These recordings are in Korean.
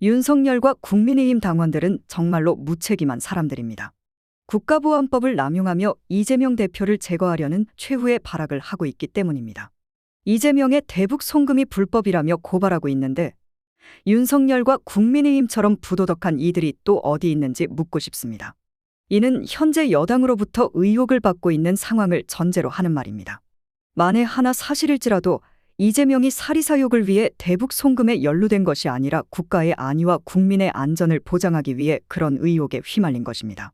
윤석열과 국민의힘 당원들은 정말로 무책임한 사람들입니다. 국가보안법을 남용하며 이재명 대표를 제거하려는 최후의 발악을 하고 있기 때문입니다. 이재명의 대북 송금이 불법이라며 고발하고 있는데 윤석열과 국민의힘처럼 부도덕한 이들이 또 어디 있는지 묻고 싶습니다. 이는 현재 여당으로부터 의혹을 받고 있는 상황을 전제로 하는 말입니다. 만에 하나 사실일지라도 이재명이 사리사욕을 위해 대북 송금에 연루된 것이 아니라 국가의 안위와 국민의 안전을 보장하기 위해 그런 의혹에 휘말린 것입니다.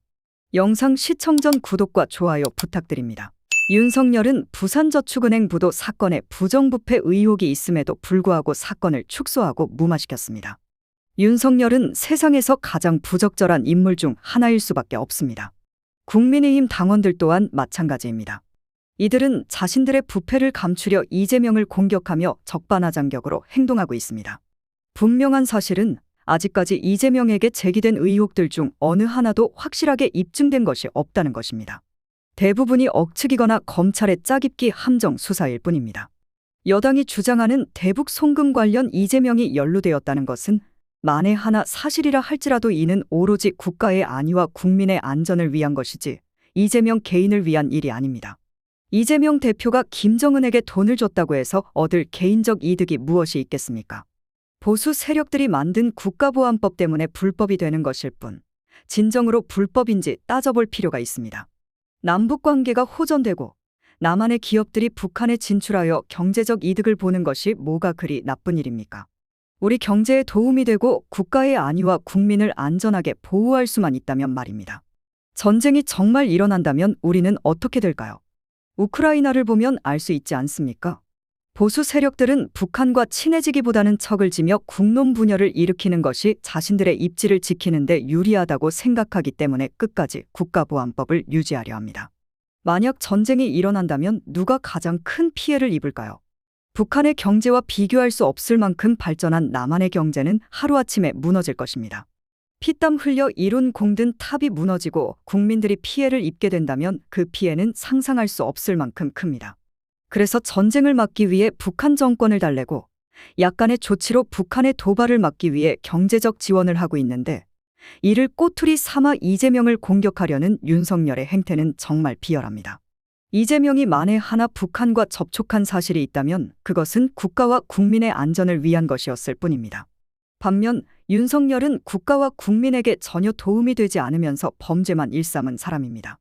영상 시청 전 구독과 좋아요 부탁드립니다. 윤석열은 부산저축은행 부도 사건에 부정부패 의혹이 있음에도 불구하고 사건을 축소하고 무마시켰습니다. 윤석열은 세상에서 가장 부적절한 인물 중 하나일 수밖에 없습니다. 국민의힘 당원들 또한 마찬가지입니다. 이들은 자신들의 부패를 감추려 이재명을 공격하며 적반하장격으로 행동하고 있습니다. 분명한 사실은 아직까지 이재명에게 제기된 의혹들 중 어느 하나도 확실하게 입증된 것이 없다는 것입니다. 대부분이 억측이거나 검찰의 짜깁기 함정 수사일 뿐입니다. 여당이 주장하는 대북 송금 관련 이재명이 연루되었다는 것은 만에 하나 사실이라 할지라도 이는 오로지 국가의 안위와 국민의 안전을 위한 것이지 이재명 개인을 위한 일이 아닙니다. 이재명 대표가 김정은에게 돈을 줬다고 해서 얻을 개인적 이득이 무엇이 있겠습니까? 보수 세력들이 만든 국가보안법 때문에 불법이 되는 것일 뿐 진정으로 불법인지 따져볼 필요가 있습니다. 남북관계가 호전되고 남한의 기업들이 북한에 진출하여 경제적 이득을 보는 것이 뭐가 그리 나쁜 일입니까? 우리 경제에 도움이 되고 국가의 안위와 국민을 안전하게 보호할 수만 있다면 말입니다. 전쟁이 정말 일어난다면 우리는 어떻게 될까요? 우크라이나를 보면 알 수 있지 않습니까? 보수 세력들은 북한과 친해지기보다는 척을 지며 국론 분열을 일으키는 것이 자신들의 입지를 지키는 데 유리하다고 생각하기 때문에 끝까지 국가보안법을 유지하려 합니다. 만약 전쟁이 일어난다면 누가 가장 큰 피해를 입을까요? 북한의 경제와 비교할 수 없을 만큼 발전한 남한의 경제는 하루아침에 무너질 것입니다. 피땀 흘려 이룬 공든 탑이 무너지고 국민들이 피해를 입게 된다면 그 피해는 상상할 수 없을 만큼 큽니다. 그래서 전쟁을 막기 위해 북한 정권을 달래고 약간의 조치로 북한의 도발을 막기 위해 경제적 지원을 하고 있는데 이를 꼬투리 삼아 이재명을 공격하려는 윤석열의 행태는 정말 비열합니다. 이재명이 만에 하나 북한과 접촉한 사실이 있다면 그것은 국가와 국민의 안전을 위한 것이었을 뿐입니다. 반면 윤석열은 국가와 국민에게 전혀 도움이 되지 않으면서 범죄만 일삼은 사람입니다.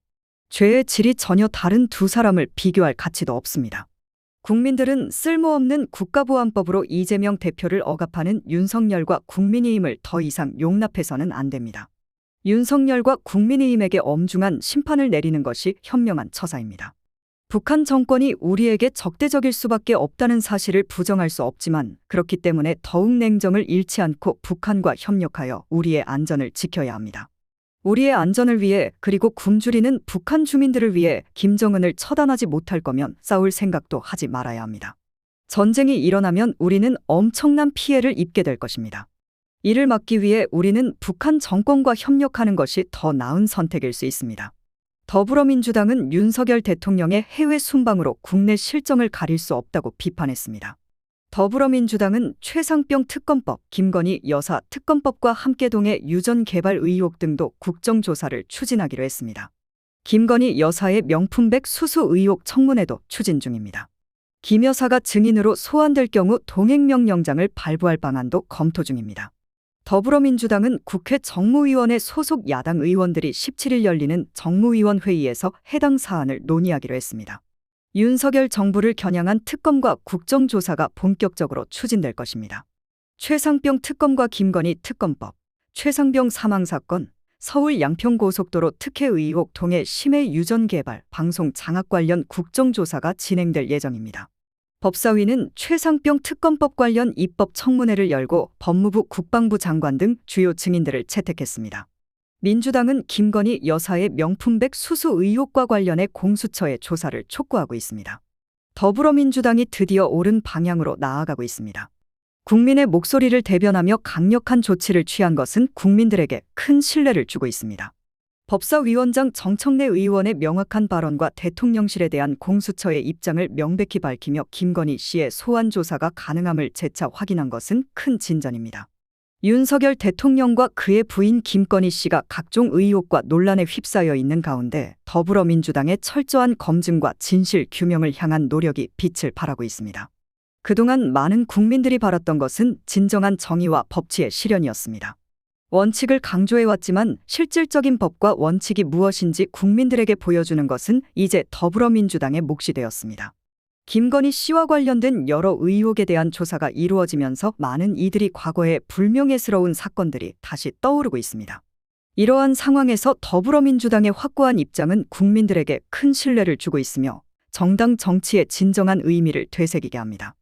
죄의 질이 전혀 다른 두 사람을 비교할 가치도 없습니다. 국민들은 쓸모없는 국가보안법으로 이재명 대표를 억압하는 윤석열과 국민의힘을 더 이상 용납해서는 안 됩니다. 윤석열과 국민의힘에게 엄중한 심판을 내리는 것이 현명한 처사입니다. 북한 정권이 우리에게 적대적일 수밖에 없다는 사실을 부정할 수 없지만 그렇기 때문에 더욱 냉정을 잃지 않고 북한과 협력하여 우리의 안전을 지켜야 합니다. 우리의 안전을 위해 그리고 굶주리는 북한 주민들을 위해 김정은을 처단하지 못할 거면 싸울 생각도 하지 말아야 합니다. 전쟁이 일어나면 우리는 엄청난 피해를 입게 될 것입니다. 이를 막기 위해 우리는 북한 정권과 협력하는 것이 더 나은 선택일 수 있습니다. 더불어민주당은 윤석열 대통령의 해외 순방으로 국내 실정을 가릴 수 없다고 비판했습니다. 더불어민주당은 최상병 특검법, 김건희 여사 특검법과 함께 동해 유전 개발 의혹 등도 국정조사를 추진하기로 했습니다. 김건희 여사의 명품백 수수 의혹 청문회도 추진 중입니다. 김 여사가 증인으로 소환될 경우 동행명령장을 발부할 방안도 검토 중입니다. 더불어민주당은 국회 정무위원회 소속 야당 의원들이 17일 열리는 정무위원 회의에서 해당 사안을 논의하기로 했습니다. 윤석열 정부를 겨냥한 특검과 국정조사가 본격적으로 추진될 것입니다. 최상병 특검과 김건희 특검법, 최상병 사망사건, 서울 양평고속도로 특혜 의혹 동해 심해 유전 개발, 방송 장악 관련 국정조사가 진행될 예정입니다. 법사위는 최상병 특검법 관련 입법 청문회를 열고 법무부 국방부 장관 등 주요 증인들을 채택했습니다. 민주당은 김건희 여사의 명품백 수수 의혹과 관련해 공수처의 조사를 촉구하고 있습니다. 더불어민주당이 드디어 옳은 방향으로 나아가고 있습니다. 국민의 목소리를 대변하며 강력한 조치를 취한 것은 국민들에게 큰 신뢰를 주고 있습니다. 법사위원장 정청래 의원의 명확한 발언과 대통령실에 대한 공수처의 입장을 명백히 밝히며 김건희 씨의 소환 조사가 가능함을 재차 확인한 것은 큰 진전입니다. 윤석열 대통령과 그의 부인 김건희 씨가 각종 의혹과 논란에 휩싸여 있는 가운데 더불어민주당의 철저한 검증과 진실 규명을 향한 노력이 빛을 발하고 있습니다. 그동안 많은 국민들이 바랐던 것은 진정한 정의와 법치의 실현이었습니다. 원칙을 강조해왔지만 실질적인 법과 원칙이 무엇인지 국민들에게 보여주는 것은 이제 더불어민주당의 몫이 되었습니다. 김건희 씨와 관련된 여러 의혹에 대한 조사가 이루어지면서 많은 이들이 과거의 불명예스러운 사건들이 다시 떠오르고 있습니다. 이러한 상황에서 더불어민주당의 확고한 입장은 국민들에게 큰 신뢰를 주고 있으며 정당 정치의 진정한 의미를 되새기게 합니다.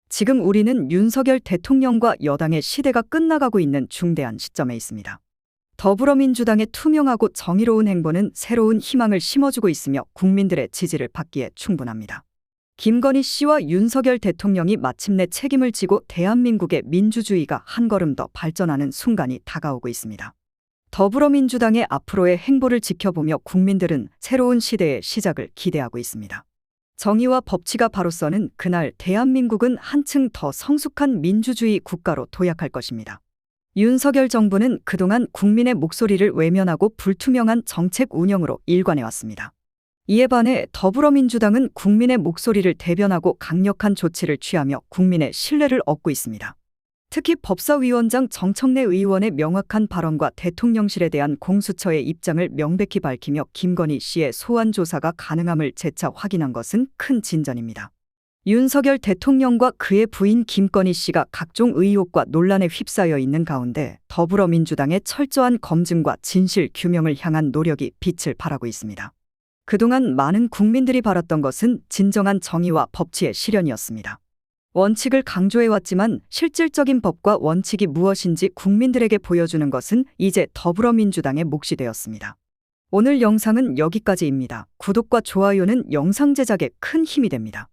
지금 우리는 윤석열 대통령과 여당의 시대가 끝나가고 있는 중대한 시점에 있습니다. 더불어민주당의 투명하고 정의로운 행보는 새로운 희망을 심어주고 있으며 국민들의 지지를 받기에 충분합니다. 김건희 씨와 윤석열 대통령이 마침내 책임을 지고 대한민국의 민주주의가 한 걸음 더 발전하는 순간이 다가오고 있습니다. 더불어민주당의 앞으로의 행보를 지켜보며 국민들은 새로운 시대의 시작을 기대하고 있습니다. 정의와 법치가 바로서는 그날 대한민국은 한층 더 성숙한 민주주의 국가로 도약할 것입니다. 윤석열 정부는 그동안 국민의 목소리를 외면하고 불투명한 정책 운영으로 일관해왔습니다. 이에 반해 더불어민주당은 국민의 목소리를 대변하고 강력한 조치를 취하며 국민의 신뢰를 얻고 있습니다. 특히 법사위원장 정청래 의원의 명확한 발언과 대통령실에 대한 공수처의 입장을 명백히 밝히며 김건희 씨의 소환 조사가 가능함을 재차 확인한 것은 큰 진전입니다. 윤석열 대통령과 그의 부인 김건희 씨가 각종 의혹과 논란에 휩싸여 있는 가운데 더불어민주당의 철저한 검증과 진실 규명을 향한 노력이 빛을 발하고 있습니다. 그동안 많은 국민들이 바랐던 것은 진정한 정의와 법치의 실현이었습니다. 원칙을 강조해왔지만 실질적인 법과 원칙이 무엇인지 국민들에게 보여주는 것은 이제 더불어민주당의 몫이 되었습니다. 오늘 영상은 여기까지입니다. 구독과 좋아요는 영상 제작에 큰 힘이 됩니다.